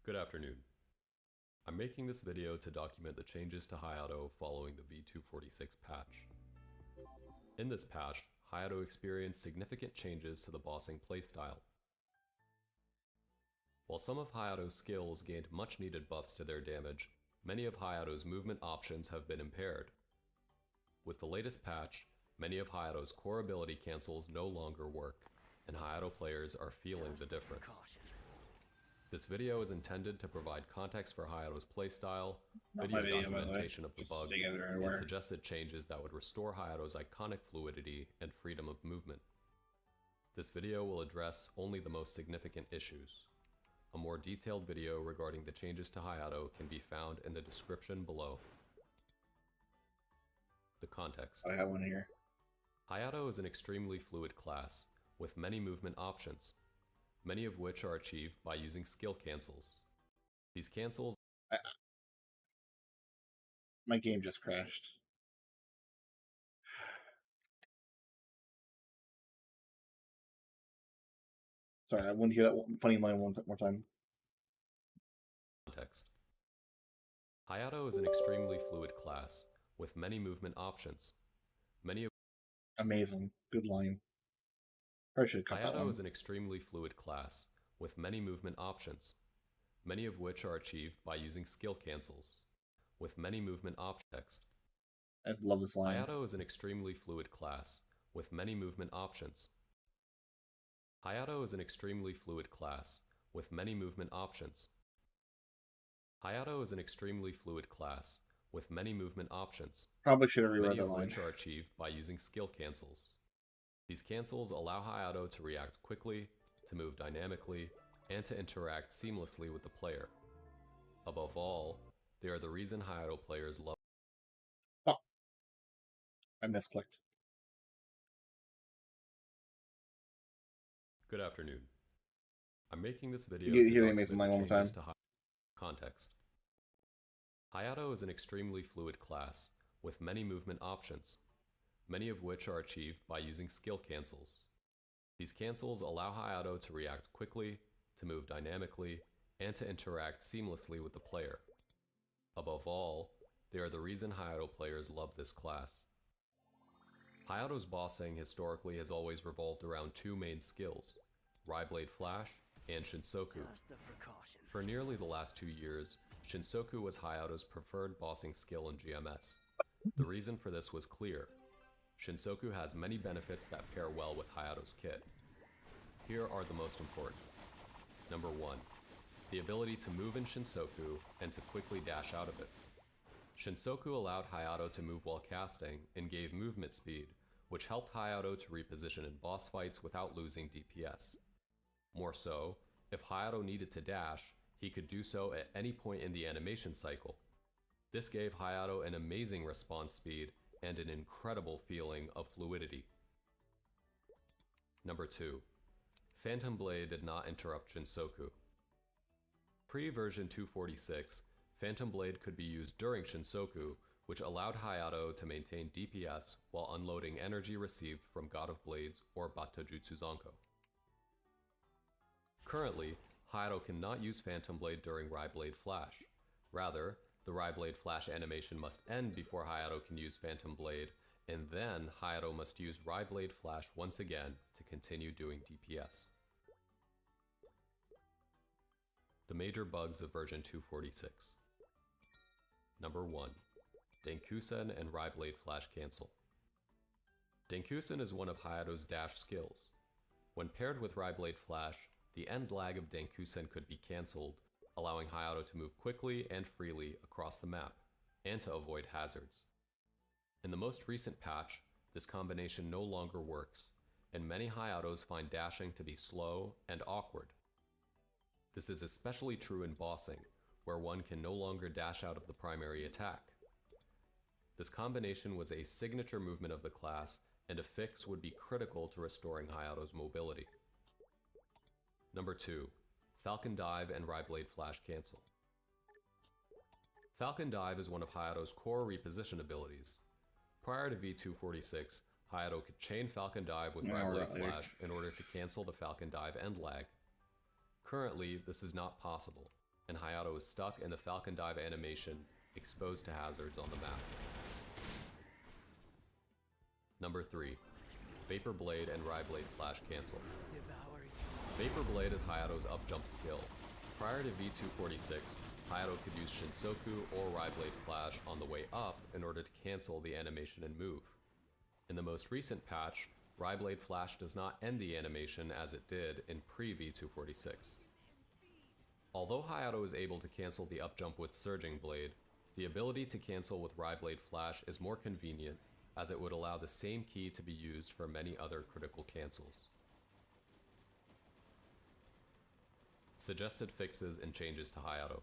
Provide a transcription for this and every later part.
Good afternoon. I'm making this video to document the changes to Hayato following the V246 patch. In this patch, Hayato experienced significant changes to the bossing playstyle. While some of Hayato's skills gained much needed buffs to their damage, many of Hayato's movement options have been impaired. With the latest patch, many of Hayato's core ability cancels no longer work, and Hayato players are feeling the difference. This video is intended to provide context for Hayato's playstyle, video documentation of the bugs, and suggested changes that would restore Hayato's iconic fluidity and freedom of movement. This video will address only the most significant issues. A more detailed video regarding the changes to Hayato can be found in the description below. The context. I have one here. Hayato is an extremely fluid class, with many movement options, many of which are achieved by using skill cancels. These cancels... My game just crashed. Sorry, I want to hear that funny line one more time. Context. Hayato is an extremely fluid class, with many movement options, many of... Amazing. Good line. Probably should cut that one. Hayato is an extremely fluid class, with many movement options, many of which are achieved by using skill cancels, with many movement options. I just love this line. Hayato is an extremely fluid class, with many movement options. Hayato is an extremely fluid class, with many movement options. Hayato is an extremely fluid class, with many movement options. Probably should have reread many that of line. which are achieved by using skill cancels. These cancels allow Hayato to react quickly, to move dynamically, and to interact seamlessly with the player. Above all, they are the reason Hayato players love... Oh, I misclicked. Good afternoon. I'm making this video You to hear the document amazing line the one more time. changes to context. Hayato is an extremely fluid class, with many movement options, many of which are achieved by using skill cancels. These cancels allow Hayato to react quickly, to move dynamically, and to interact seamlessly with the player. Above all, they are the reason Hayato players love this class. Hayato's bossing historically has always revolved around two main skills, Ryblade Flash and Shinsoku. For nearly the last 2 years, Shinsoku was Hayato's preferred bossing skill in GMS. The reason for this was clear. Shinsoku has many benefits that pair well with Hayato's kit. Here are the most important. Number 1. The ability to move in Shinsoku and to quickly dash out of it. Shinsoku allowed Hayato to move while casting and gave movement speed, which helped Hayato to reposition in boss fights without losing DPS. More so, if Hayato needed to dash, he could do so at any point in the animation cycle. This gave Hayato an amazing response speed and an incredible feeling of fluidity. Number 2. Phantom Blade did not interrupt Shinsoku. Pre-version 246, Phantom Blade could be used during Shinsoku, which allowed Hayato to maintain DPS while unloading energy received from God of Blades or Batojutsu Zanko. Currently, Hayato cannot use Phantom Blade during Ryblade Flash. Rather, the Ryblade Flash animation must end before Hayato can use Phantom Blade, and then Hayato must use Ryblade Flash once again to continue doing DPS. The major bugs of version 246. Number 1. Denkusen and Ryblade Flash cancel. Denkusen is one of Hayato's dash skills. When paired with Ryblade Flash, the end lag of Denkusen could be cancelled, allowing Hayato to move quickly and freely across the map, and to avoid hazards. In the most recent patch, this combination no longer works, and many Hayatos find dashing to be slow and awkward. This is especially true in bossing, where one can no longer dash out of the primary attack. This combination was a signature movement of the class, and a fix would be critical to restoring Hayato's mobility. Number 2. Falcon Dive and Ryblade Flash cancel. Falcon Dive is one of Hayato's core reposition abilities. Prior to V246, Hayato could chain Falcon Dive with Ryblade Flash in order to cancel the Falcon Dive end lag. Currently, this is not possible, and Hayato is stuck in the Falcon Dive animation, exposed to hazards on the map. Number 3. Vapor Blade and Ryblade Flash cancel. Vapor Blade is Hayato's up jump skill. Prior to V246, Hayato could use Shinsoku or Ryblade Flash on the way up in order to cancel the animation and move. In the most recent patch, Ryblade Flash does not end the animation as it did in pre-V246. Although Hayato is able to cancel the up jump with Surging Blade, the ability to cancel with Ryblade Flash is more convenient, as it would allow the same key to be used for many other critical cancels. Suggested fixes and changes to Hayato.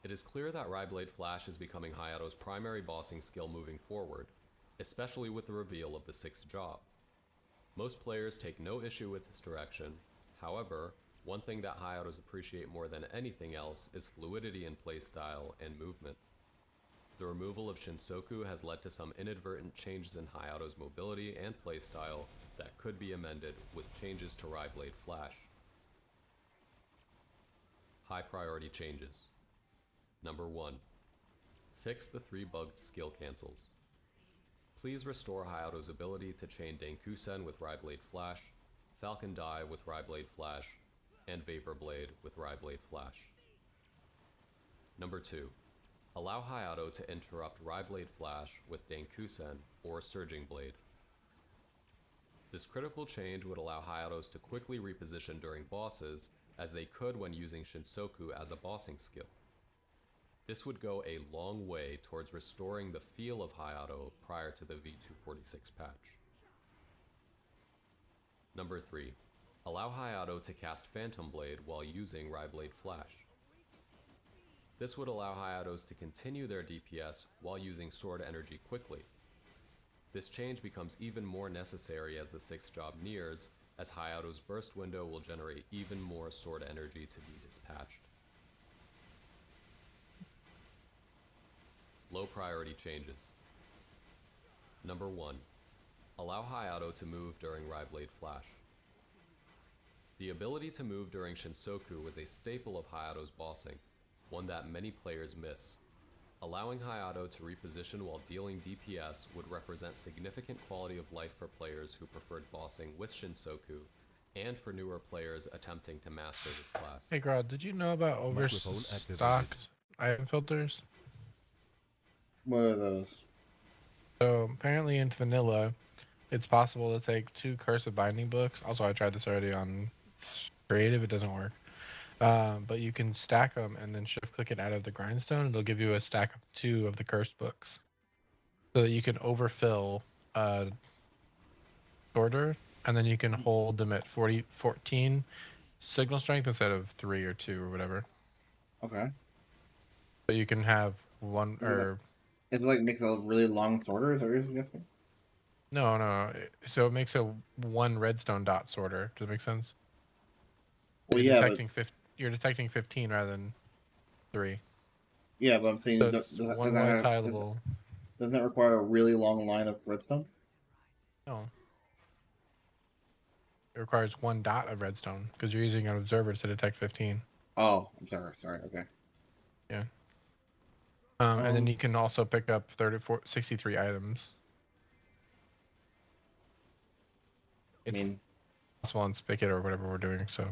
It is clear that Ryblade Flash is becoming Hayato's primary bossing skill moving forward, especially with the reveal of the 6th job. Most players take no issue with this direction. However, one thing that Hayatos appreciate more than anything else is fluidity in playstyle and movement. The removal of Shinsoku has led to some inadvertent changes in Hayato's mobility and playstyle that could be amended with changes to Ryblade Flash. High priority changes. Number 1. Fix the 3 bugged skill cancels. Please restore Hayato's ability to chain Denkusen with Ryblade Flash, Falcon Dive with Ryblade Flash, and Vapor Blade with Ryblade Flash. Number 2. Allow Hayato to interrupt Ryblade Flash with Denkusen or Surging Blade. This critical change would allow Hayatos to quickly reposition during bosses, as they could when using Shinsoku as a bossing skill. This would go a long way towards restoring the feel of Hayato prior to the V246 patch. Number 3. Allow Hayato to cast Phantom Blade while using Ryblade Flash. This would allow Hayatos to continue their DPS while using sword energy quickly. This change becomes even more necessary as the 6th job nears, as Hayato's burst window will generate even more sword energy to be dispatched. Low priority changes. Number 1. Allow Hayato to move during Ryblade Flash. The ability to move during Shinsoku was a staple of Hayato's bossing, one that many players miss. Allowing Hayato to reposition while dealing DPS would represent significant quality of life for players who preferred bossing with Shinsoku, and for newer players attempting to master this class. Hey Grod, did you know about overstocked item filters? What are those? So apparently in vanilla, it's possible to take 2 Curse of Binding books. Also, I tried this already on creative, it doesn't work. But you can stack them and then shift click it out of the grindstone. It'll give you a stack of 2 of the cursed books, so that you can overfill order, and then you can hold them at 14 signal strength instead of 3 or 2 or whatever. Okay. So you can have one or. It like makes a really long sorter. Is that what you're suggesting? No. So it makes a 1 redstone dot sorter. Does that make sense? Well, you're yeah, detecting you're detecting 15 rather than 3. Yeah, but I'm saying, So does one more tileable. Doesn't that require a really long line of redstone? No. It requires 1 dot of redstone because you're using an observer to detect 15. Oh, I'm sorry. Okay. Yeah. And then you can also pick up 63 items. It's possible on Spigot or whatever we're doing. So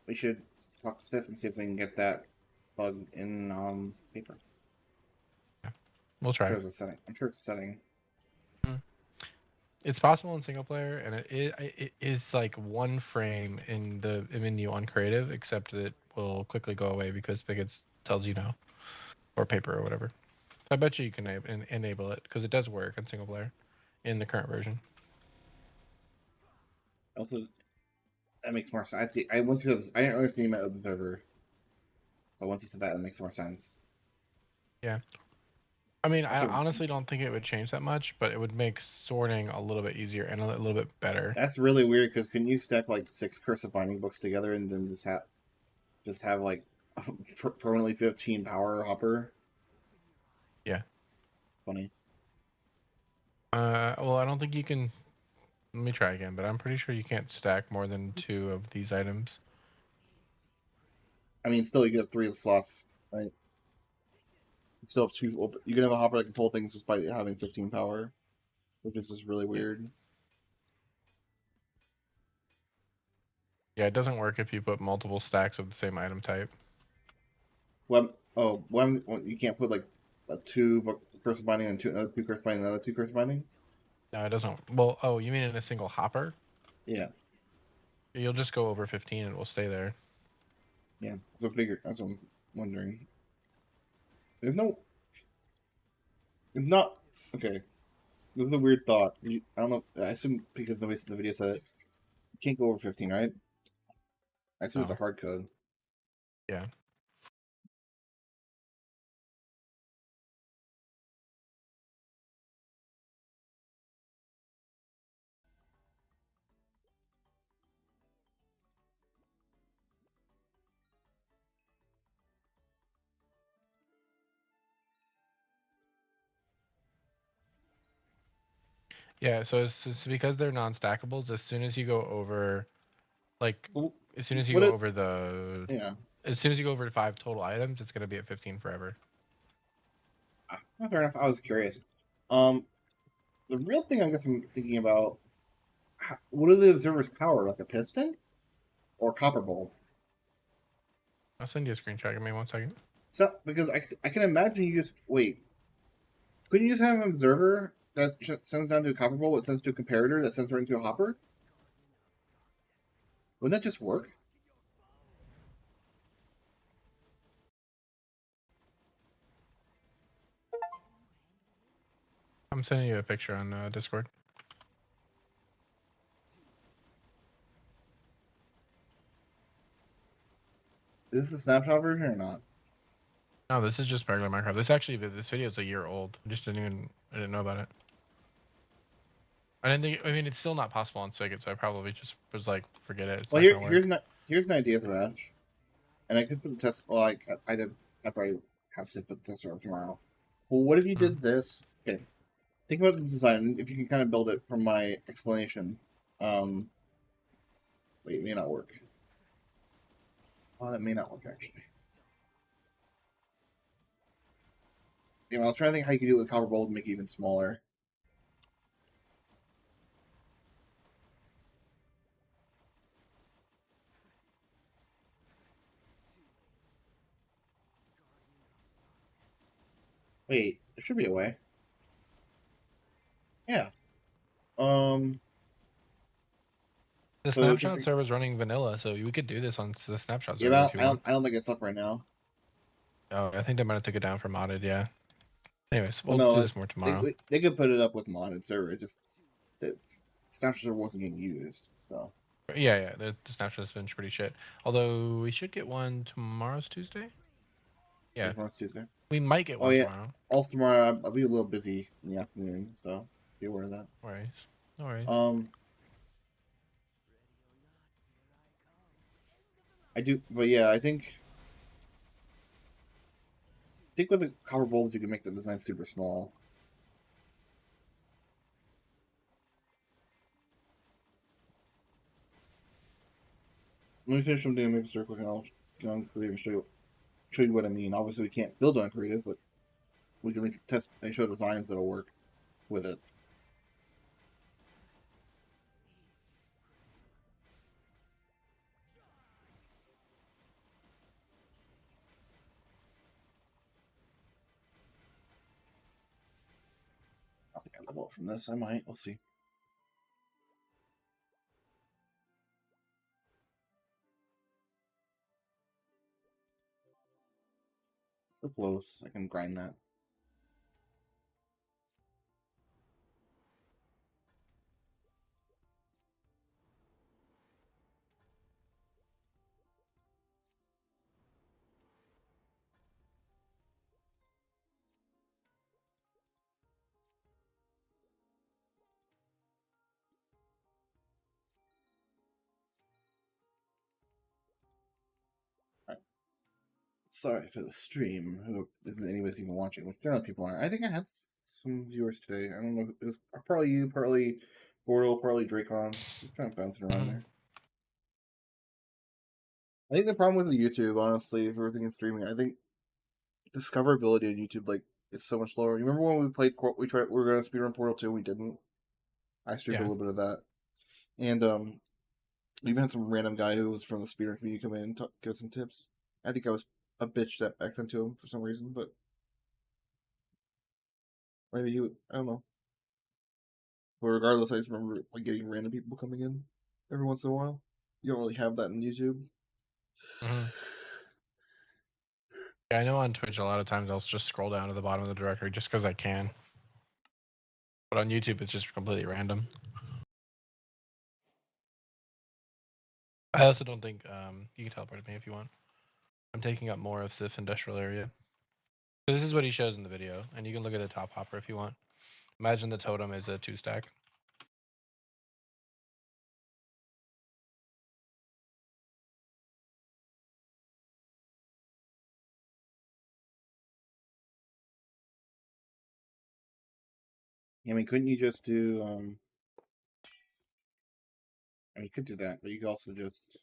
we should talk to Sif and see if we can get that bug in paper. Yeah, we'll try. I'm sure it's a setting. It's possible in single player, and it is like 1 frame in the menu on creative, except that it will quickly go away because Spigot tells you no, or paper or whatever. So I bet you can enable it because it does work in single player in the current version. Also, that makes more sense. I didn't understand my observer, so once you said that, it makes more sense. Yeah. I mean, I honestly don't think it would change that much, but it would make sorting a little bit easier and a little bit better. That's really weird because can you stack like 6 Curse of Binding books together and then just have like permanently 15 power hopper? Yeah. Funny. Well, I don't think you can. Let me try again, but I'm pretty sure you can't stack more than 2 of these items. I mean, still you get 3 slots, right? You still have 2. You can have a hopper that can pull things despite having 15 power, which is just really weird. Yeah, it doesn't work if you put multiple stacks of the same item type. Well, you can't put like a 2 curse binding and another 2 curse binding, another 2 curse binding. No, it doesn't. Well, oh, you mean in a single hopper? Yeah, You'll just go over 15 and it will stay there. yeah. So bigger. That's what I'm wondering. There's no. It's not okay. This is a weird thought. I don't know. I assume because nobody in the video said it. You can't go over 15, right? I assume it's a No. hard code. Yeah. Yeah, so it's because they're non-stackables. As soon as you go over, like, Well, as soon as you what go it? over the, Yeah. as soon as you go over 5 total items, it's gonna be at 15 forever. Fair enough. I was curious. The real thing I guess I'm thinking about. What are the observer's power? Like a piston or copper bulb? I'll send you a screenshot. Give me 1 second. So because I can imagine you just wait. Couldn't you just have an observer that sends down to a copper bulb, that sends to a comparator, that sends right into a hopper? Wouldn't that just work? I'm sending you a picture on Discord. Is this a snapshot version or not? No, this is just regular Minecraft. This video is a year old. I didn't know about it. I mean, it's still not possible on Spigot, so I probably just was like, forget it. It's Well, not gonna work. here's an idea, Thrash. And I could put the test. Well, I did. I probably have to put the tester up tomorrow. Well, what if you did this? Okay, think about the design. If you can kind of build it from my explanation. Wait, it may not work. Oh, that may not work actually. I was trying to think how you could do it with copper bulb and make it even smaller. Wait, there should be a way. Yeah. The So snapshot server is running vanilla, so we could do this on the snapshot server yeah, if you want. I don't think it's up right now. Oh, I think they might have took it down for modded. Yeah. Anyways, we'll Well, no, do this more tomorrow. they could put it up with modded server. It just the snapshot server wasn't getting used, so. Yeah, the snapshot's been pretty shit. Although we should get one tomorrow's Tuesday. Yeah, Tomorrow's Tuesday. we might get one tomorrow. Also tomorrow I'll be a little busy in the afternoon, so be aware of that. No worries. No worries. I do, but yeah, I think with the copper bulbs you can make the design super small. Let me finish what I'm doing Maplestory quick, and I'll get on creative and show you what I mean. Obviously, we can't build on creative, but we can at least test and show designs that'll work with it. I don't think I level up from this. I might. We'll see. So close. I can grind that. Sorry for the stream. If anybody's even watching, which generally people aren't. I think I had some viewers today. I don't know. It was partly you, partly Gordo, partly Dracon. Just kind of bouncing around there. I think the problem with YouTube, honestly, if we're thinking streaming, I think discoverability on YouTube like is so much lower. You remember when we played? We were going to speedrun Portal 2, we didn't. I streamed a Yeah. little bit of that, and we even had some random guy who was from the speedrun community come in and give us some tips. I think I was a bitch that back then to him for some reason, but maybe he would. I don't know. But regardless, I just remember like getting random people coming in every once in a while. You don't really have that in YouTube. Mm-hmm. Yeah, I know on Twitch a lot of times I'll just scroll down to the bottom of the directory just because I can. But on YouTube, it's just completely random. I also don't think you can teleport me if you want. I'm taking up more of Sif's industrial area. So this is what he shows in the video, and you can look at the top hopper if you want. Imagine the totem is a 2-stack. I mean, couldn't you just do? I mean, you could do that, but you could also just.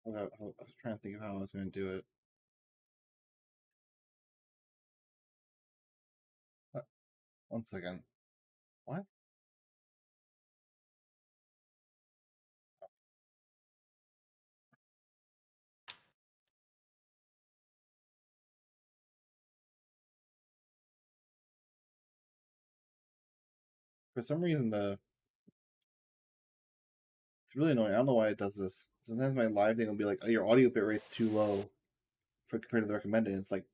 I was trying to think of how I was going to do it. One second. What? For some reason, it's really annoying. I don't know why it does this. Sometimes my live thing will be like, "Oh, your audio bit rate's too low for compared to the recommended." It's like,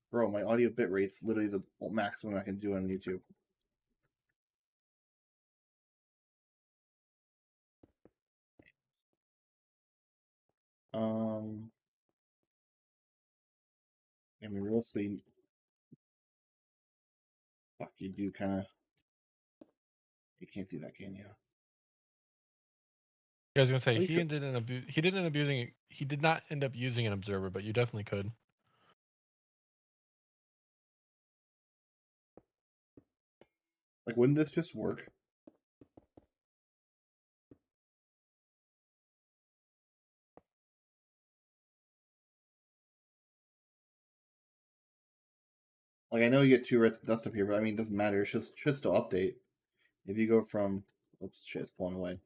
bro, my audio bit rate's literally the maximum I can do on YouTube. I mean, real speed. Fuck, you do kind of. You can't do that, can you? I was gonna say Well, you he could. did not end up using an observer, but you definitely could. Like, wouldn't this just work? Like, I know you get 2 reds dust up here, but I mean, it doesn't matter. It should still update. If you go from, oops, shit, it's pulling away.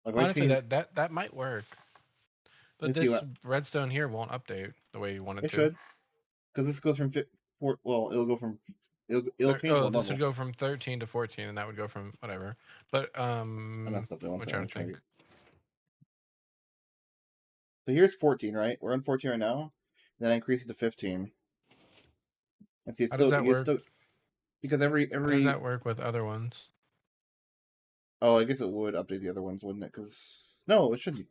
Like, why Honestly, change? that might work, Let me but see this what redstone here won't update the way you want it it to. should, because this goes from well, it'll go from it'll change Oh, one this would level. go from 13 to 14, and that would go from whatever. But I messed up there. One I'm second, trying let me to try think. it. So here's 14, right? We're on 14 right now. Then I increase it to 15. And see, How does that it's work? still because How does that work with other ones? oh, I guess it would update the other ones, wouldn't it? Because no, it shouldn't.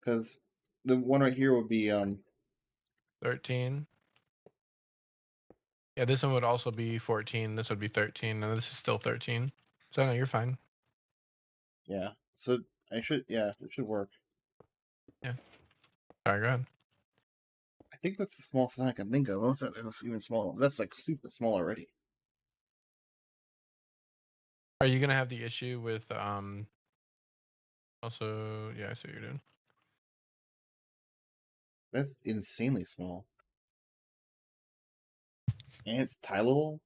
Because the one right here would be 13. Yeah, this one would also be 14. This would be 13, and this is still 13. So no, you're fine. yeah. So it should work. Yeah. Sorry, go ahead. I think that's the smallest I can think of. That's even smaller. That's like super small already. Are you gonna have the issue with Also, yeah, I see what you're doing. That's insanely small. And it's tileable.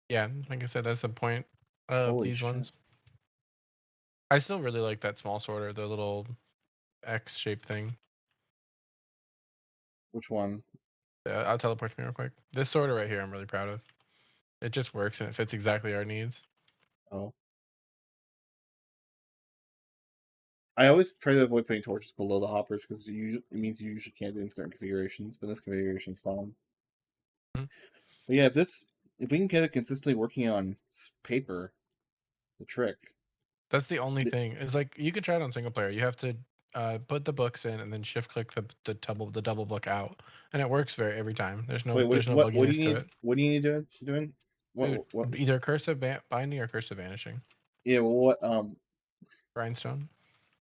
Yeah, like I said, that's the point of Holy these shit. ones. I still really like that small sorter, the little X-shaped thing. Which one? Yeah, I'll teleport to me real quick. This sorter right here, I'm really proud of. It just works and it fits exactly our needs. Oh. I always try to avoid putting torches below the hoppers because it means you usually can't do in certain configurations, but this configuration is fine. Mm-hmm. But yeah, if we can get it consistently working on paper, the trick. That's the only thing. It's like you can try it on single player. You have to put the books in and then shift click the double book out, and it works every time. There's no Wait, there's no what do bugginess you to need? it. What do you need doing? Dude, What? either cursive binding or cursive vanishing. Yeah, well, what Grindstone.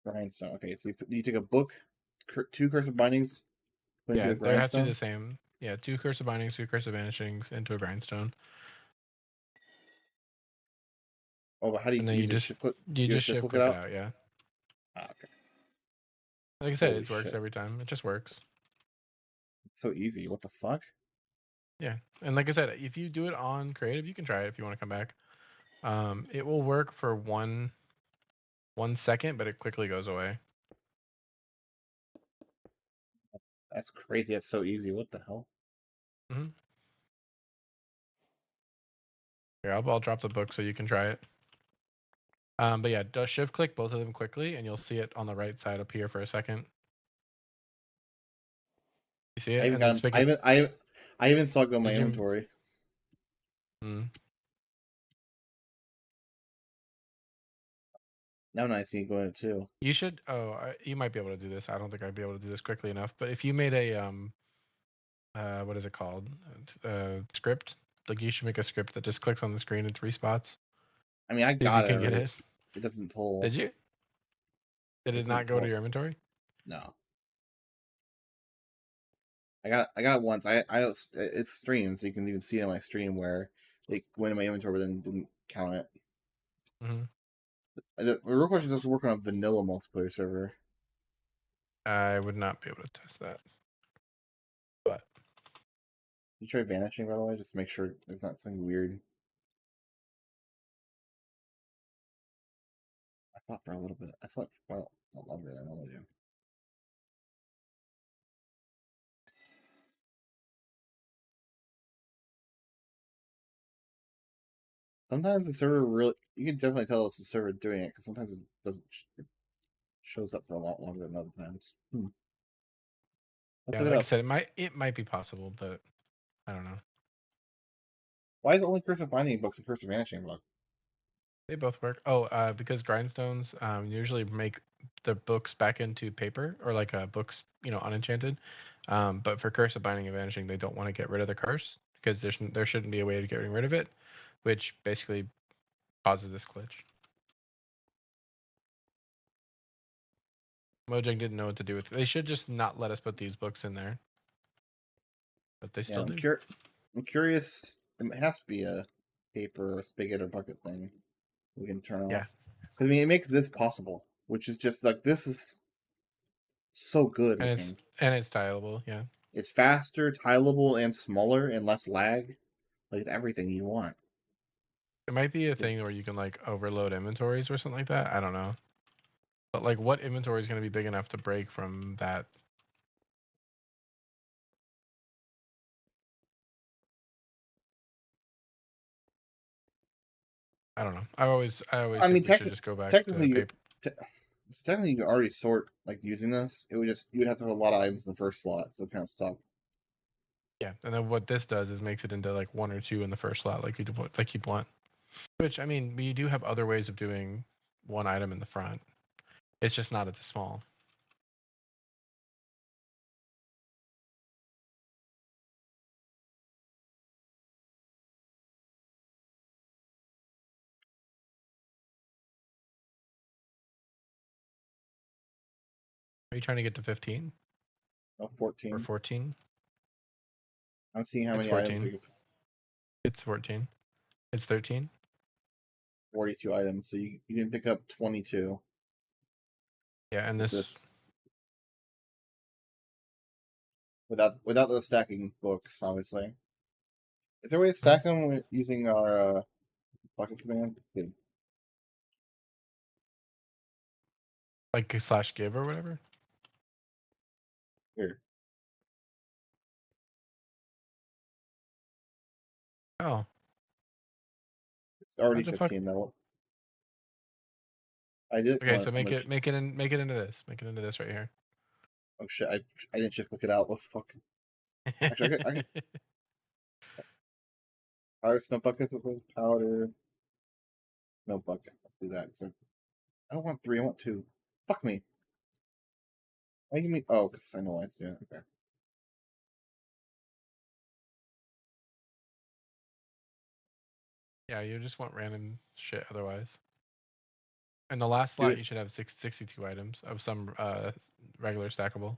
grindstone? Okay, so you take a book two cursive bindings put into Yeah, a there has to be grindstone. the same. Yeah, 2 cursive bindings, 2 cursive vanishings into a grindstone, Oh, but how do and then you you just just shift click? you You just just shift shift click it click it out. out. Yeah, Ah, okay. like I said, Holy it works shit! every time. It just works. It's so easy. What the fuck? Yeah, and like I said, if you do it on creative, you can try it if you want to come back. It will work for 1 second, but it quickly goes away. That's crazy. That's so easy. What the hell? Mm-hmm. Here, I'll drop the book so you can try it. But yeah, just shift click both of them quickly, and you'll see it on the right side up here for a second. You see I it, even and then got. spigot. I even saw it go in my Did you? inventory. Mm, Now I see it going too. you should. Oh, you might be able to do this. I don't think I'd be able to do this quickly enough. But if you made a what is it called? Script. Like you should make a script that just clicks on the screen in 3 spots. I mean, I See if you got it can get already. it. It doesn't pull. Did you? Did It it doesn't not go to pull. your inventory? No. I got it once. It's streamed, so you can even see it on my stream where it went in my inventory, but then didn't count it. Mm-hmm. The real question is just working on vanilla multiplayer server. I would not be able to test that. But You try vanishing, by the way, just to make sure there's not something weird. I slept for a little bit. I slept for a lot longer than I normally do. Sometimes the server really, you can definitely tell it's the server doing it because sometimes it doesn't. It shows up for a lot longer than other times. Let's yeah, look it like I up. said, it might be possible, but I don't know. Why is it only cursive binding books and cursive vanishing book? They both work. Oh, because grindstones usually make the books back into paper or like books, unenchanted. But for curse of binding and vanishing, they don't want to get rid of the curse because there shouldn't be a way to get rid of it, which basically causes this glitch. Mojang didn't know what to do with it. They should just not let us put these books in there, but they Yeah, still do. I'm curious. It has to be a paper or spigot or bucket thing we can turn Yeah, off. Because I mean, it makes this possible, which is just like this is so good and looking. it's tileable. Yeah, It's faster, tileable, and smaller and less lag. Like it's everything you want. it might be a It's- thing where you can like overload inventories or something like that. I don't know, but like, what inventory is going to be big enough to break from that? I don't know. I always I mean, think we should just go back to technically, paper. te- so technically, you can already sort like using this. It would just you would have to have a lot of items in the first slot, so it kind of stuck. Yeah, and then what this does is makes it into like 1 or 2 in the first slot, like you'd want. Which I mean, we do have other ways of doing one item in the front. It's just not as small. Are you trying to get to 15 Oh, or 14. 14? I'm seeing how It's many items 14. we could. It's 14. It's 13. 42 items, so you can pick up 22 Yeah, and with this. this without the stacking books, obviously. Is there a way to stack them using our bucket command? Let's see. Like slash give or whatever. Here, Oh, it's already what the fuck? 15 though. I did it Okay, because so make it into this. Make it into this right here. oh shit, I didn't shift click it out. What the fuck? Actually, I could powder snow buckets with powder. No bucket. Let's do that. 'Cause I don't want 3. I want 2. Fuck me. Why you mean? Oh, because I know why it's doing it. Okay. Yeah, you just want random shit otherwise. And the last Do slot, it. you should have 62 items of some regular stackable.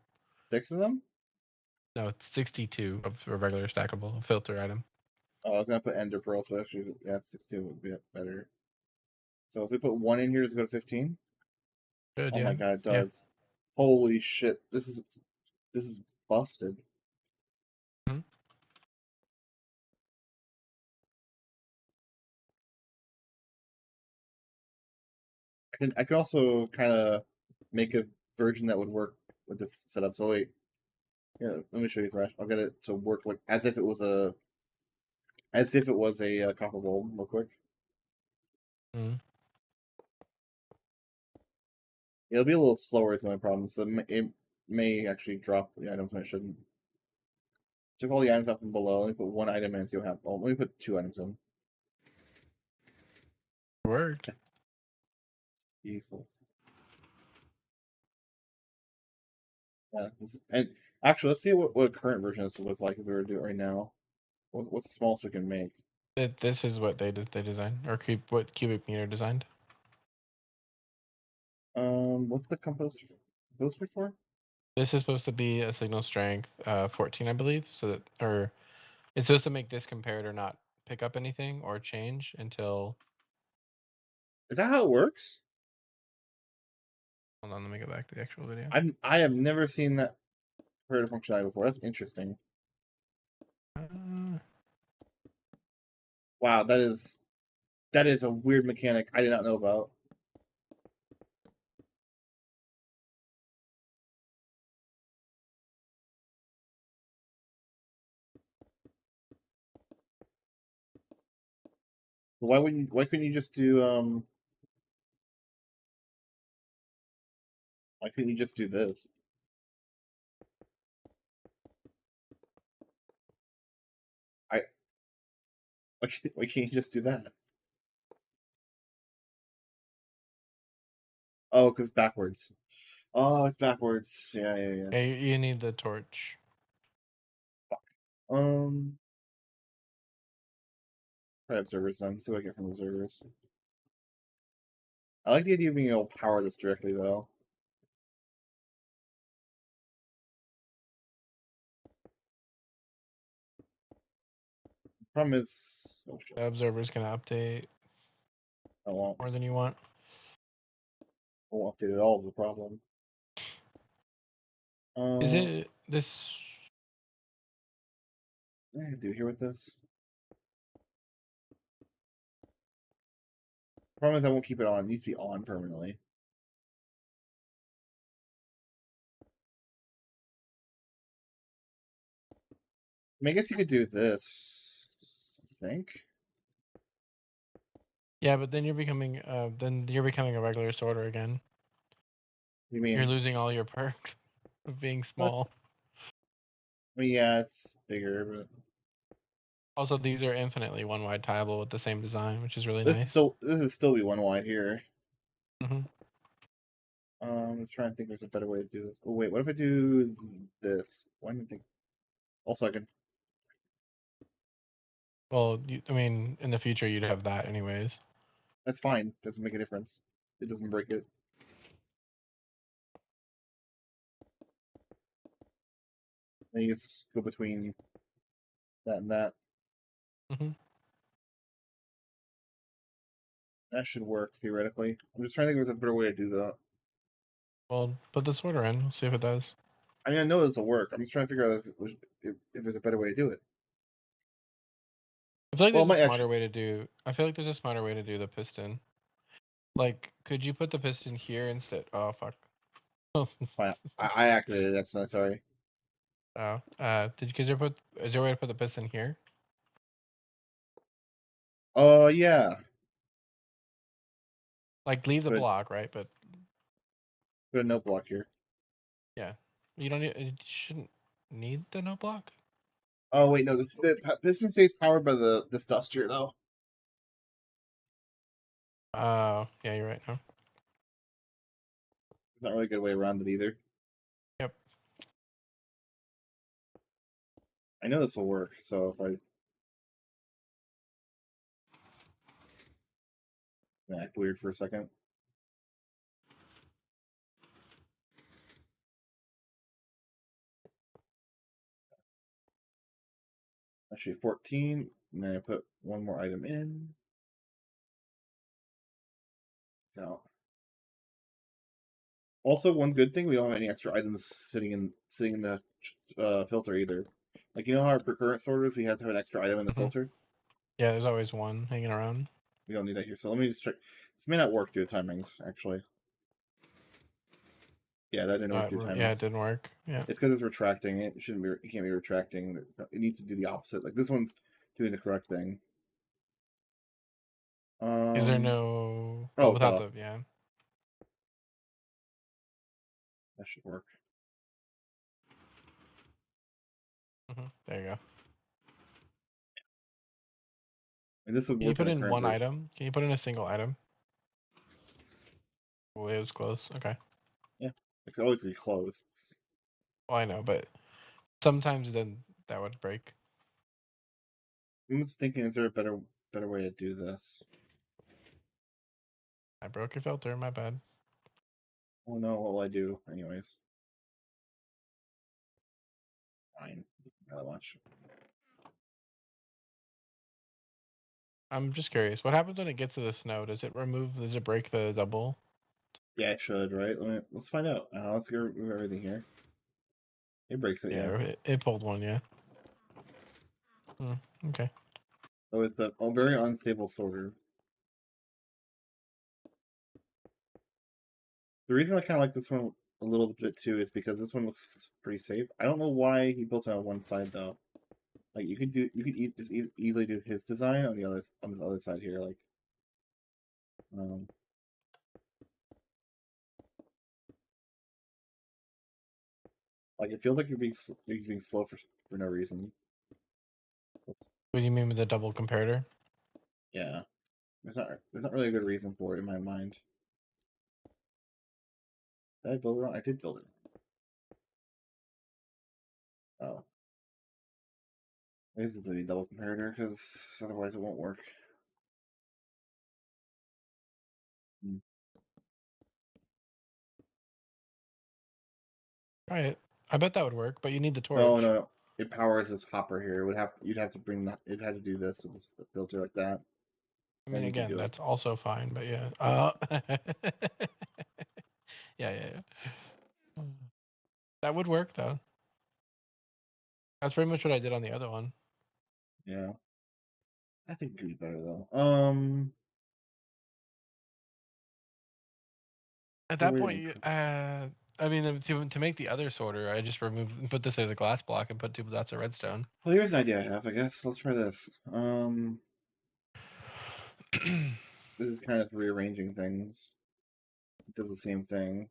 6 of them? No, it's 62 of a regular stackable filter item. Oh, I was gonna put ender pearls, but actually, yeah, 62 would be better. So if we put 1 in here, does it go to 15? Good, Oh yeah. my god, it Yeah. does. Holy shit, this is busted. Mhm. I can also kind of make a version that would work with this setup. So wait, yeah, let me show you Thrash. I'll get it to work like as if it was a copper bulb, real quick. Mhm. It'll be a little slower is my problem. So it may actually drop the items when it shouldn't. Took all the items up from below. Let me put 1 item in, so you'll have. Oh, let me put 2 items in. Worked. Useless. Yeah, and actually, let's see what a current version of this would look like if we were to do it right now. What's the smallest we can make? This is what they designed, or what cubic meter designed. What's the composter for? This is supposed to be a signal strength 14, I believe. So that, or it's supposed to make this comparator not pick up anything or change until. Is that how it works? Hold on, let me go back to the actual video. I have never seen that comparative functionality before. That's interesting. Wow, that is a weird mechanic I did not know about. Why couldn't you just do why couldn't you just do this? I why can't you just do that? Oh, because backwards. Oh, it's backwards. Yeah, yeah, yeah. Yeah, you need the torch. Um, try observers then. See what I get from observers. I like the idea of being able to power this directly though. Problem is, oh shit, The observer's gonna update I won't. more than you want. I won't update at all. Is the problem. Is it this? What do I do here with this? Problem is, I won't keep it on. It needs to be on permanently. I mean, I guess you could do this. I think. Yeah, but then you're becoming a regular sorter again. You You're mean? losing all your perks of being What? small. I mean, yeah, it's bigger, but Also, these are infinitely one wide tileable with the same design, which is really this nice. is still be 1 wide here. Hmm. I'm trying to think there's a better way to do this. Oh wait, what if I do this? Why didn't I think? Also, I could. Well, I mean, in the future you'd have that anyways. That's fine. Doesn't make a difference. It doesn't break it. I think it's go between that and that. Hmm. That should work theoretically. I'm just trying to think if there's a better way to do that. Well, put the sorter in. We'll see if it does. I mean, I know this will work. I'm just trying to figure out if there's a better way to do it. I feel like Well, it there's a might smarter actually. way to do. I feel like there's a smarter way to do the piston. Like, could you put the piston here instead? Oh fuck. It's fine. I activated it. So sorry. Oh, is there a way to put the piston here? Oh yeah. Like, leave the Put block, right? But put a note block here. yeah, you don't need. You shouldn't need the note block. Oh wait, no. The piston stays powered by this dust here though. Yeah, you're right. No. There's not really a good way around it either. Yep. I know this will work. So if I act weird for a second. Actually, 14. And then I put one more item in. So. Also, one good thing, we don't have any extra items sitting in the filter either. Like, you know how our current sorters, we have to have an extra item in the filter? Yeah, there's always one hanging around. We don't need that here. So let me just check. This may not work due to time rings, actually. Yeah, that didn't work due to time Yeah, rings. it didn't work. Yeah. It's because it's retracting. It shouldn't be. It can't be retracting. It needs to do the opposite. Like this one's doing the correct thing. Is there no? Oh, without duh. the That should work. There you go. And this would Can you work put the in current one version. item? Can you put in a single item? Oh, it was close. Okay. Yeah, it's always gonna be closed. Well, I know, but sometimes then that would break. I'm just thinking, is there a better way to do this? I broke your filter. My bad. Oh no, what will I do? Anyways. Fine. Not that much. I'm just curious. What happens when it gets to the snow? Does it break the double? Yeah, it should, right? Let's find out. Let's go remove everything here. It breaks it, yeah. It pulled one, yeah. Okay. So it's a very unstable sorter. The reason I kind of like this one a little bit too is because this one looks pretty safe. I don't know why he built it on one side though. Like you could just easily do his design on this other side here. Like it feels like he's being slow for no reason. What do you mean with the double comparator? Yeah, there's not really a good reason for it in my mind. Did I build it wrong? I did build it. Oh. This is the double comparator because otherwise it won't work. All right. I bet that would work, but you need the torch. No. It powers this hopper here. You'd have to bring that. It had to do this with this filter like that. I mean, again, that's also fine, but yeah. Yeah. That would work though. That's pretty much what I did on the other one. Yeah. I think it could be better though. At that point, I mean, to make the other sorter, I just put this as a glass block and put 2 dots of redstone. Well, here's an idea I have. I guess let's try this. This is kind of rearranging things. It does the same thing.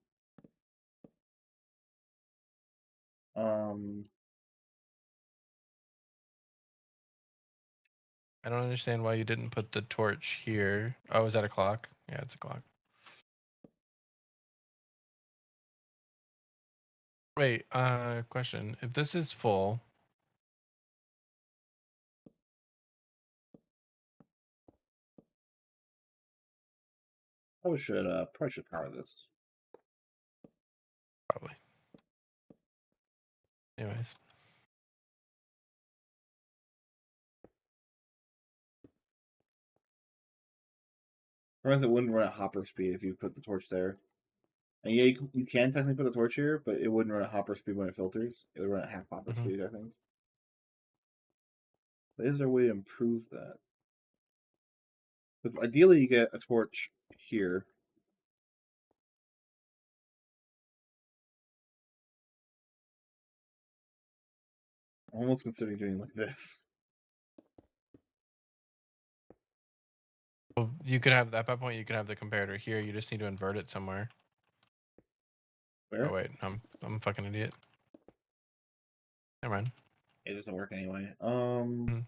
I don't understand why you didn't put the torch here. Oh, is that a clock? Yeah, it's a clock. Wait, question. If this is full, Probably should power this. probably. Anyways. Otherwise, it wouldn't run at hopper speed if you put the torch there. And yeah, you can technically put the torch here, but it wouldn't run at hopper speed when it filters. It would run at half hopper speed, I think. But is there a way to improve that? But ideally, you get a torch here. I'm almost considering doing like this. Well, you could have, at that point, you could have the comparator here. You just need to invert it somewhere. Where? Oh, wait. I'm a fucking idiot. Never mind. It doesn't work anyway. Hmm.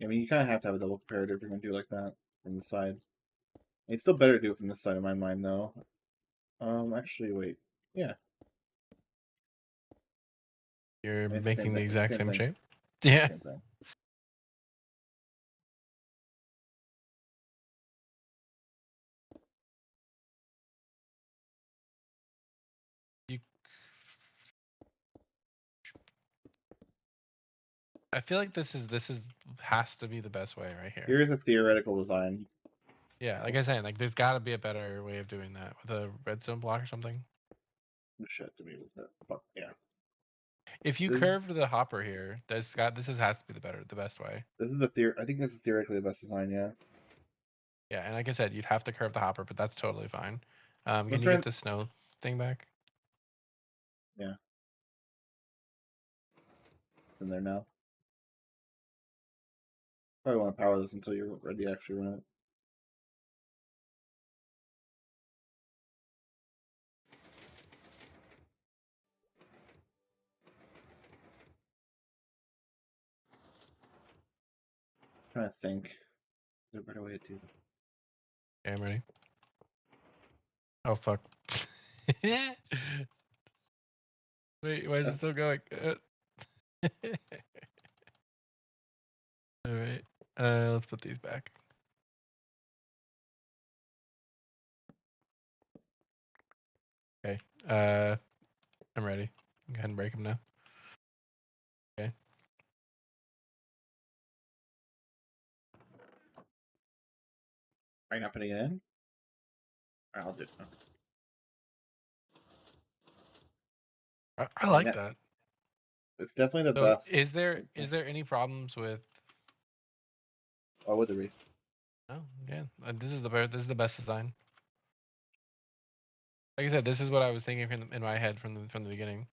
I mean, you kind of have to have a double comparator if you're going to do it like that from the side. It's still better to do it from this side in my mind, though. Actually, wait. Yeah. You're It's making the exact same thing. shape? Yeah. Same thing. You I feel like this is has to be the best way right here. Here's a theoretical design. Yeah, like I said, like there's got to be a better way of doing that with a redstone block or something. Shit to me with that. But yeah, If you this curved the hopper here, this has to be the best way. this is the theory. I think this is theoretically the best design. Yeah. Yeah, and like I said, you'd have to curve the hopper, but that's totally fine. Can Let's you try. get the snow thing back? Yeah. It's in there now. Probably want to power this until you're ready to actually run it. Trying to think. Is there a better way to do that? Okay, I'm ready. Oh fuck. Wait, why is it still going? All right. Let's put these back. Okay. I'm ready. Go ahead and break them now. Okay. Are you not putting it in? I'll do it. I like that. It's definitely the So best. is there any problems with? Why would there be? Oh yeah, this is the best design. Like I said, this is what I was thinking in my head from the beginning.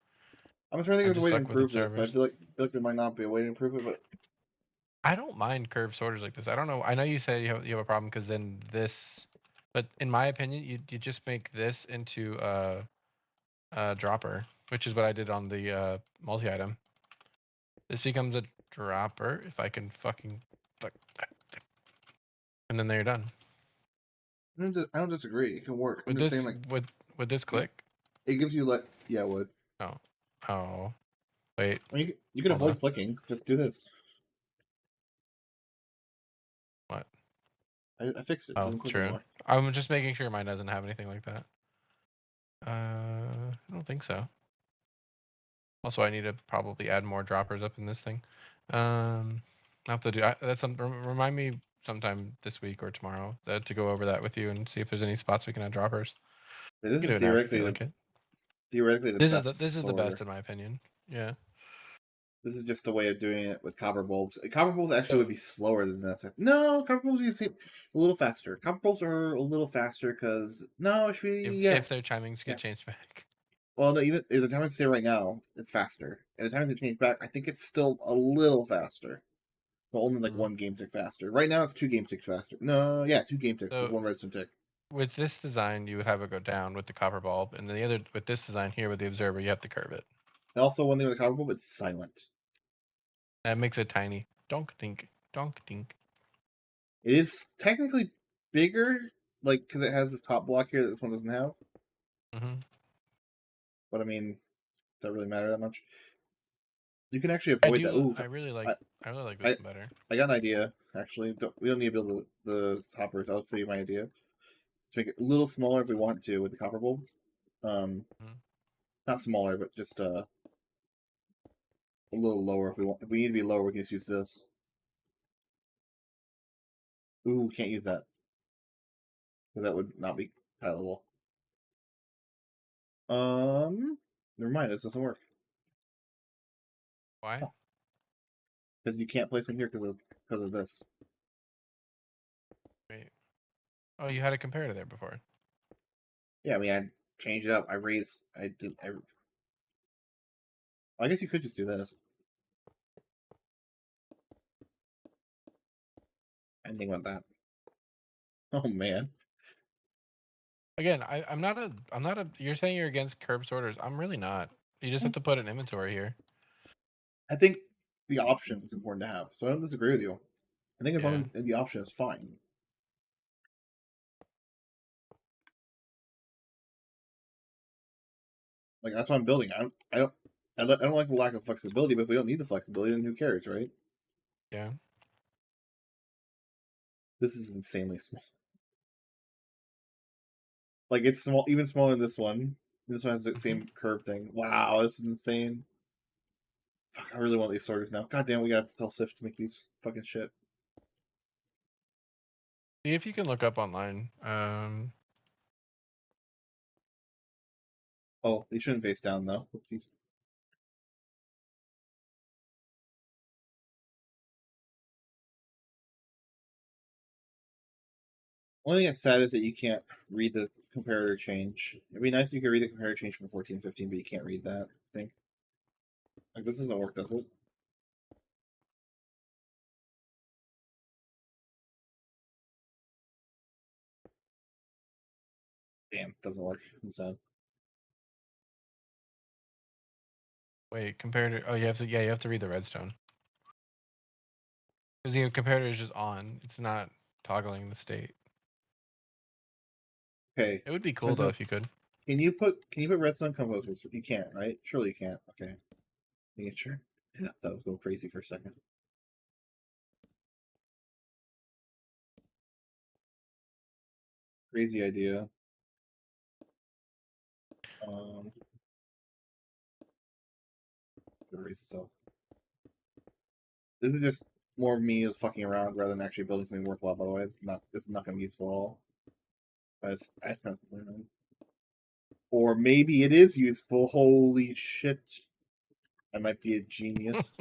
I'm trying to think I there's a just way to suck with improve this, but I observers. feel like there might not be a way to improve it. But I don't mind curved sorters like this. I don't know. I know you said you have a problem because then this, but in my opinion, you just make this into a dropper, which is what I did on the multi item. This becomes a dropper if I can fucking, and then they're done. I don't disagree. It can work. I'm Would just this saying, like, would this click? it gives you yeah, it would. Oh, wait. I mean, you can Hold avoid on. clicking. Just do this. What? I fixed it. It Oh, doesn't click true. anymore. I'm just making sure mine doesn't have anything like that. I don't think so. Also, I need to probably add more droppers up in this thing. I have to do that's remind me sometime this week or tomorrow to go over that with you and see if there's any spots we can add droppers. But this You can is do it now if you feel like it. theoretically the best This is the best sorter. in my opinion. Yeah. This is just a way of doing it with copper bulbs. Copper bulbs actually So would be slower than this. No, copper bulbs you see a little faster. Copper bulbs are a little faster because no, it should be yeah. if their timings Yeah. get changed back. Well, no, even the time it's there right now, it's faster. And the time they change back, I think it's still a little faster. But only like one game tick faster. Right now, it's 2 game ticks faster. No, yeah, 2 game ticks with So 1 redstone tick. with this design, you would have it go down with the copper bulb, and then the other with this design here with the observer, you have to curve it. And also, one thing with the copper bulb, it's silent. That makes it tiny. Donk dink, donk dink. It is technically bigger, like because it has this top block here that this one doesn't have. Mm-hmm. But I mean, doesn't really matter that much. You can actually avoid that. Ooh, I really like this one better. I got an idea. Actually, we don't need to build the hoppers. I'll tell you my idea. To make it a little smaller if we want to with the copper bulbs. Mhm. Not smaller, but just a little lower if we want. If we need to be lower, we can just use this. Ooh, can't use that because that would not be tileable. Never mind. This doesn't work Why? because you can't place them here because of this. Wait. Oh, you had a comparator there before. Yeah, I mean, I changed it up. I raised. I did. I guess you could just do this. I didn't think about that. Oh man. Again, I'm not a. You're saying you're against curb sorters. I'm really not. You just have to put an inventory here. I think the option is important to have, so I don't disagree with you. I think as Yeah. long as the option is fine. Like that's what I'm building. I don't like the lack of flexibility, but if we don't need the flexibility, then who cares, right? Yeah. This is insanely small. Like it's small, even smaller than this one. This one has the same curve thing. Wow, this is insane. Fuck, I really want these sorters now. God damn, we gotta tell Sif to make these fucking shit. See if you can look up online. Oh, they shouldn't face down though. Oopsies. Only thing that's sad is that you can't read the comparator change. It'd be nice if you could read the comparator change from 14-15, but you can't read that, I think. Like, this doesn't work, does it? Damn, doesn't work. I'm sad. Wait, comparator. Oh, you have to. Yeah, you have to read the redstone. Because the comparator is just on. It's not toggling the state. Okay. It would be cool though if you could. Can you put redstone composers? You can't, right? Surely you can't. Okay. Making sure. That was going crazy for a second. Crazy idea. Erase itself. This is just more of me fucking around rather than actually building something worthwhile. By the way, it's not going to be useful at all. I spent something. Or maybe it is useful. Holy shit! I might be a genius.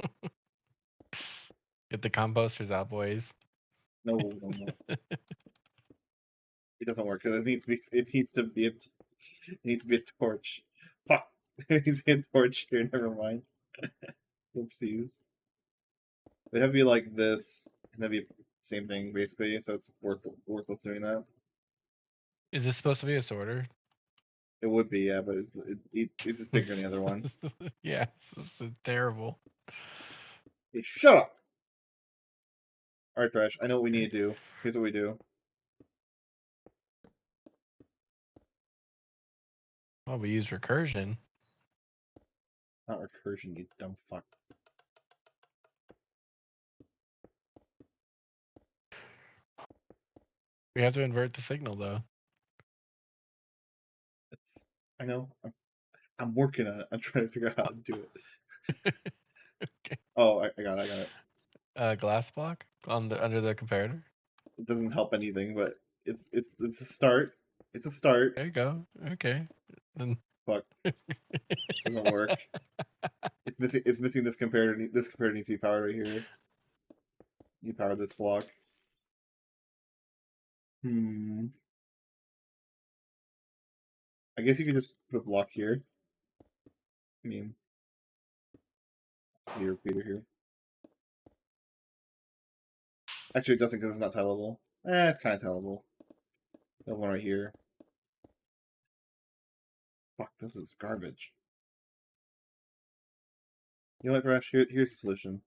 Get the composters out, boys. No. It doesn't work because it needs to be a torch. Fuck. It needs to be a torch here. Never mind. Oopsies. It have to be like this, and that'd be same thing basically. So it's worthless doing that. Is this supposed to be a sorter? It would be, yeah, but it's just bigger than the other one. Yeah, this is terrible. Hey, shut up! Alright, Thresh, I know what we need to do. Here's what we do. Oh, we use recursion. Not recursion, you dumb fuck. We have to invert the signal though. I know. I'm working on it. I'm trying to figure out how to do it. Okay. Oh, I got it. Glass block under the comparator. It doesn't help anything, but it's a start. It's a start. There you go. Okay. Then Fuck. Doesn't work. It's missing this comparator. This comparator needs to be powered right here. You power this block. I guess you could just put a block here. I mean, your repeater here. Actually, it doesn't because it's not tellable. It's kind of tellable. That one right here. Fuck, this is garbage. You know what, Thresh? Here's the solution.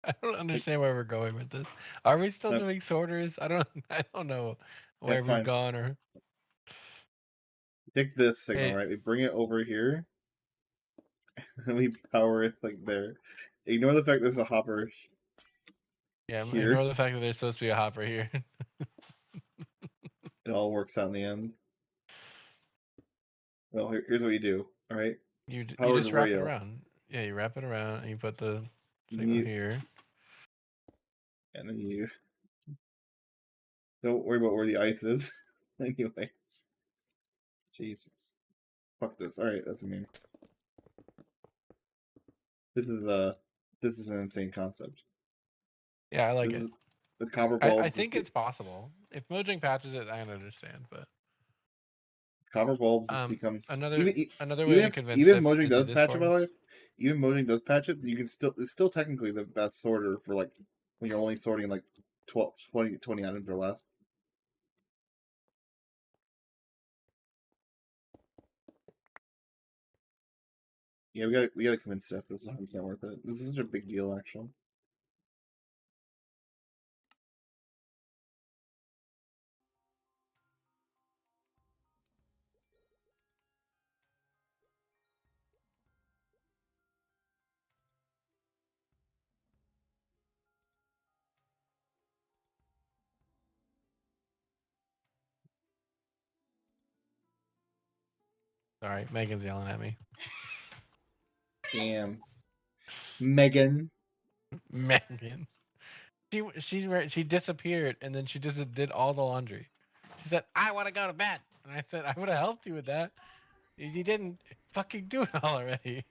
I don't understand where we're going with this. Are we still doing sorters? I don't know where we've gone or. Take this signal, right? We bring it over here, and we power it like there. Ignore the fact there's a hopper. Yeah, here. ignore the fact that there's supposed to be a hopper here. It all works out in the end. Well, here's what you do. All right. You just wrap it around. Yeah, you wrap it around and you put the signal here. And then you don't worry about where the ice is. Anyways. Jesus. Fuck this. Alright, that's a meme. This is an insane concept. Yeah, I like it. The copper bulbs. I think it's possible. If Mojang patches it, I can understand, but copper bulbs just becomes another way to convince even if Mojang does patch it, by the way. Even Mojang does patch it, you can it's still technically the best sorter for like when you're only sorting like 20 items or less. Yeah, we gotta convince Steph this is 100% worth it. This is such a big deal, actually. Sorry, Megan's yelling at me. Damn. Megan. Megan. She disappeared and then she just did all the laundry. She said, "I want to go to bed," and I said, "I would have helped you with that. You didn't fucking do it all already."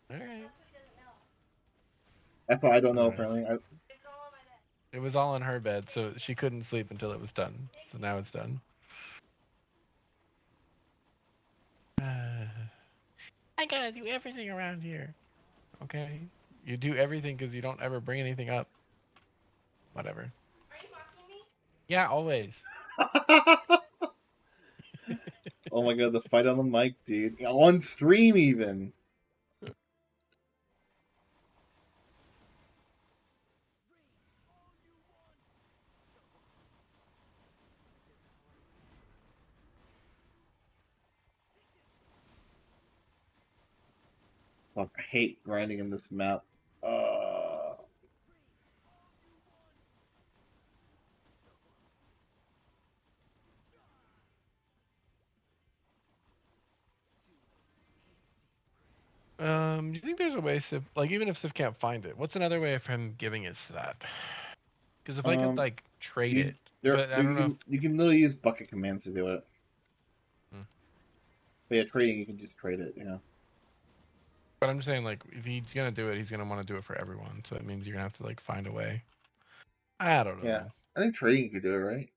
All right. That's why I don't know. Alright. Apparently, It was all in her bed, so she couldn't sleep until it was done. So now it's done. I gotta do everything around here. Okay. You do everything because you don't ever bring anything up. Whatever. Are you mocking me? Yeah, always. oh my god, the fight on the mic, dude, on stream even. Fuck, I hate grinding in this map. Do you think there's a way Sif, like, even if Sif can't find it, what's another way of him giving it to that? Because if I could, like, trade it, but I don't know. You can literally use bucket commands to do it. Hmm. But yeah, trading, you can just trade it, you know. But I'm just saying, like, if he's gonna do it, he's gonna want to do it for everyone. So it means you're gonna have to, like, find a way. I don't know. Yeah, I think trading you could do it, right?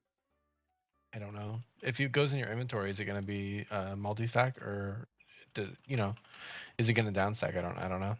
I don't know. If it goes in your inventory, is it gonna be multi-stack or, you know, is it gonna downstack? I don't know.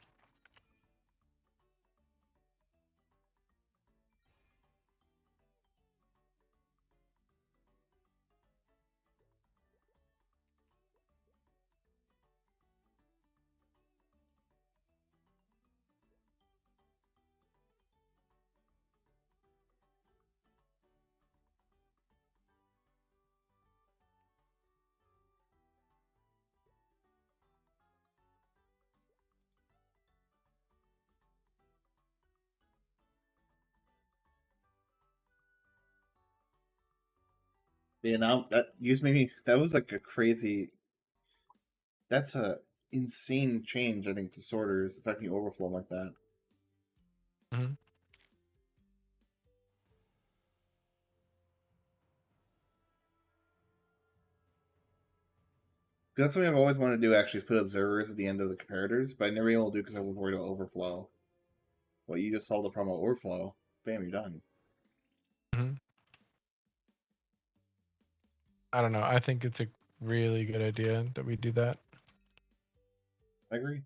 Yeah, now that that was like a crazy. That's a insane change, I think, to sorters affecting overflow like that. Mm-hmm. That's something I've always wanted to do. Actually, is put observers at the end of the comparators, but I never been able to do because I was worried about overflow. Well, you just solved the problem of overflow. Bam, you're done. Mm-hmm. I don't know. I think it's a really good idea that we do that. I agree.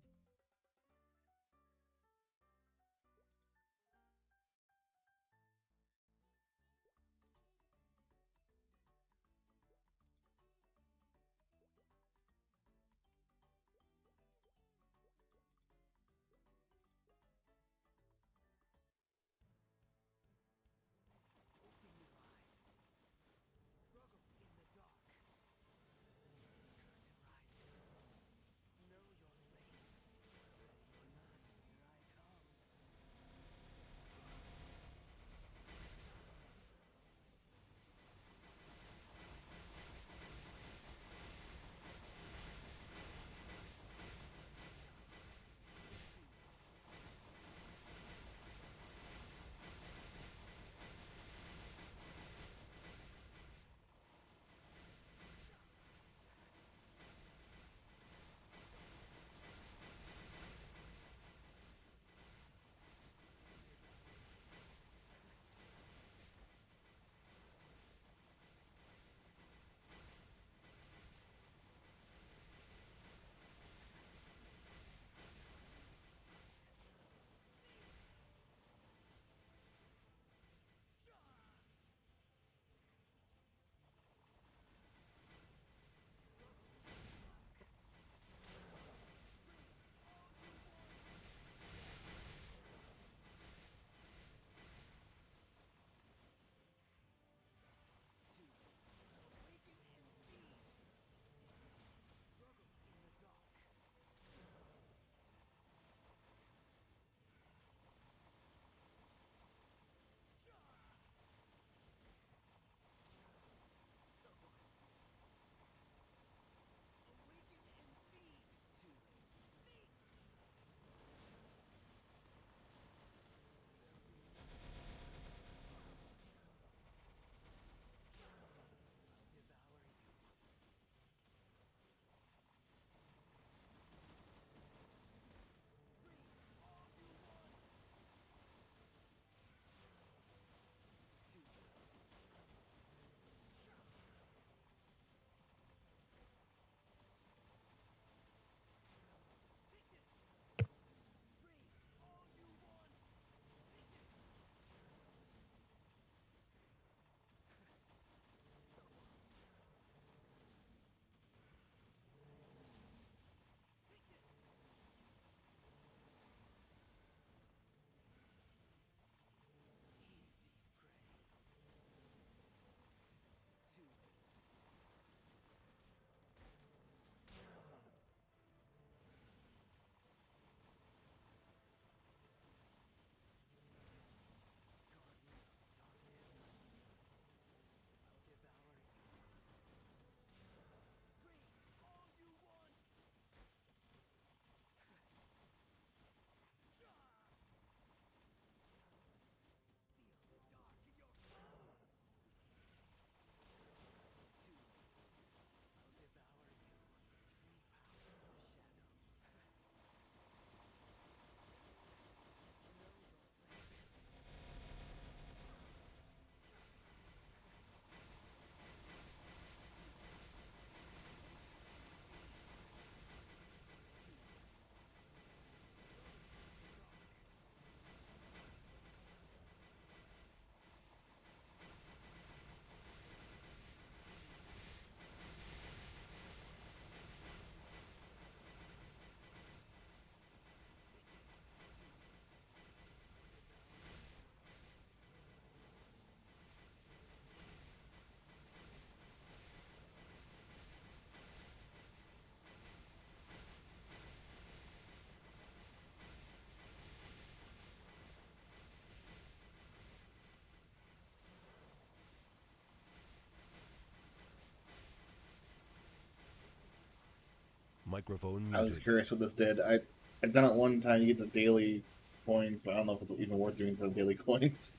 Microphone I was muted. curious what this did. I've done it one time. You get the daily coins, but I don't know if it's even worth doing for the daily coins.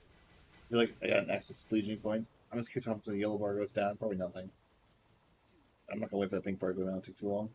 You're like, I got an access to Legion coins. I'm just curious how much the yellow bar goes down. Probably nothing. I'm not gonna wait for that pink bar to go down. It'll take too long.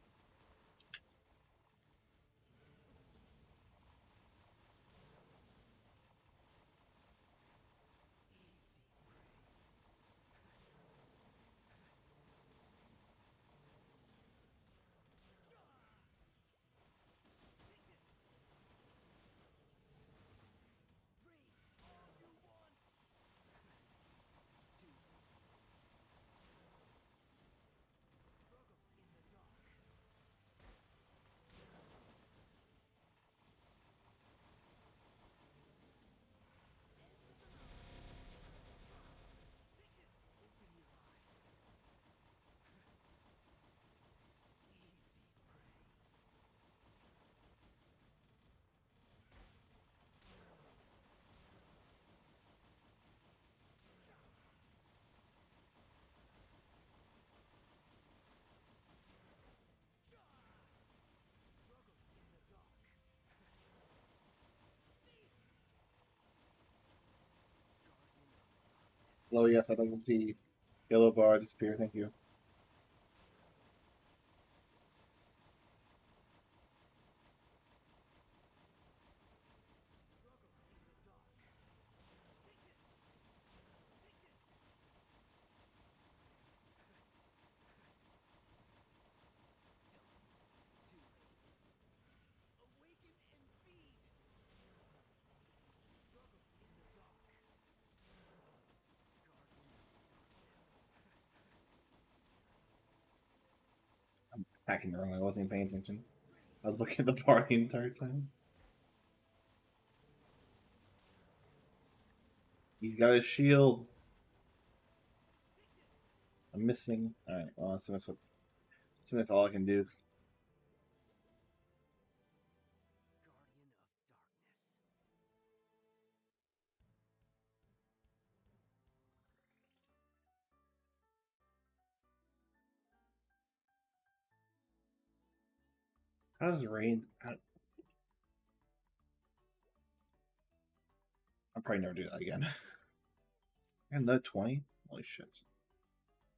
Oh yes, I'd like to see yellow bar disappear. Thank you. I'm hacking the wrong way. I wasn't even paying attention. I was looking at the bar the entire time. He's got his shield. I'm missing. Alright, well, that's all I can do. How does it rain? I'll probably never do that again. And the 20? Holy shit.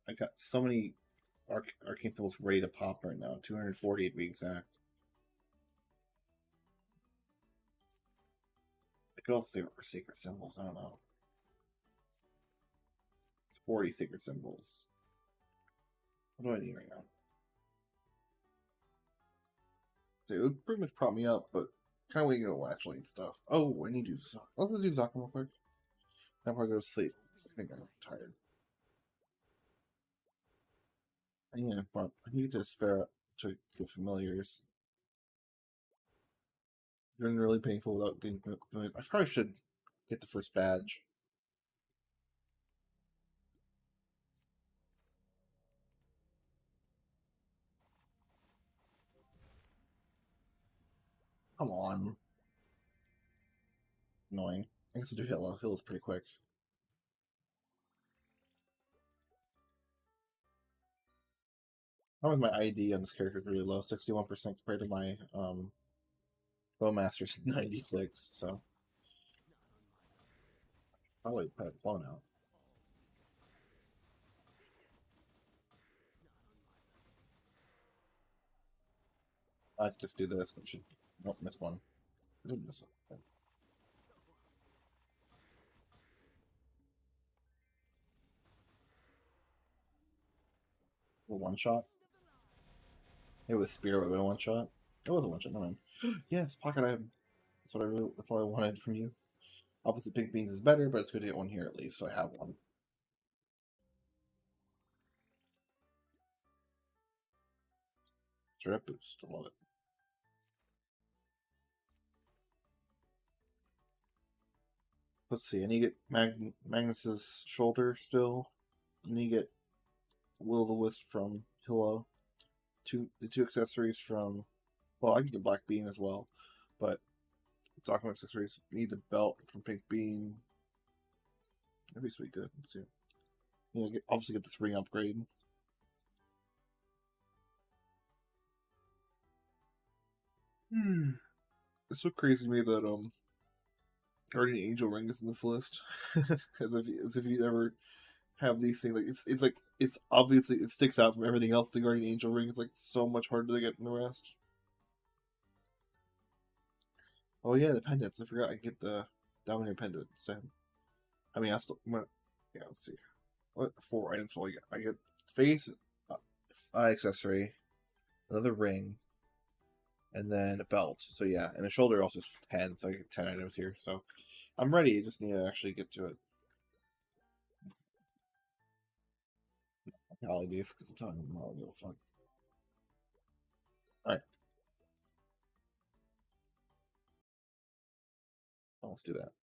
I got so many arcane symbols ready to pop right now. 240 to be exact. I could also save it for secret symbols. I don't know. It's 40 secret symbols. What do I need right now? So it would pretty much prop me up, but kind of waiting to actually need stuff. Oh, I need to do Zoc. Let's just do Zoc real quick. Then probably go to sleep. I think I'm tired. Yeah, but I need to spare up to get familiars. It's been really painful without getting familiars. I probably should get the first badge. Come on. Annoying. I guess I do hit low. Heals pretty quick. Probably my ID on this character is really low, 61% compared to my Bowmaster's 96, so probably put it low now. I could just do this. I should nope, miss one. I didn't miss it. A one shot. It was Spear would have been a one shot. It was a one shot. No man. Yes, pocket item. That's what I really, that's all I wanted from you. Opposite pink beans is better, but it's good to get one here at least, so I have one. Strip boost. I love it. Let's see. I need to get Magnus's shoulder still. I need to get Will the Wisp from Hilo. The two accessories from. Well, I can get Black Bean as well, but talking about accessories, need the belt from Pink Bean. That'd be sweet good. Let's see. You know, obviously get this ring upgrade. It's so crazy to me that Guardian Angel Ring is in this list, as if you never have these things. Like it's obviously it sticks out from everything else. The Guardian Angel Ring is like so much harder to get than the rest. Oh yeah, the pendants. I forgot I get the Dominator pendant instead. I mean, yeah. Let's see. What 4 items will I get? I get face, eye accessory, another ring, and then a belt. So yeah, and a shoulder also is 10. So I get 10 items here. So I'm ready. I just need to actually get to it. Holidays because I'm telling them all real fun. All right. Let's do that.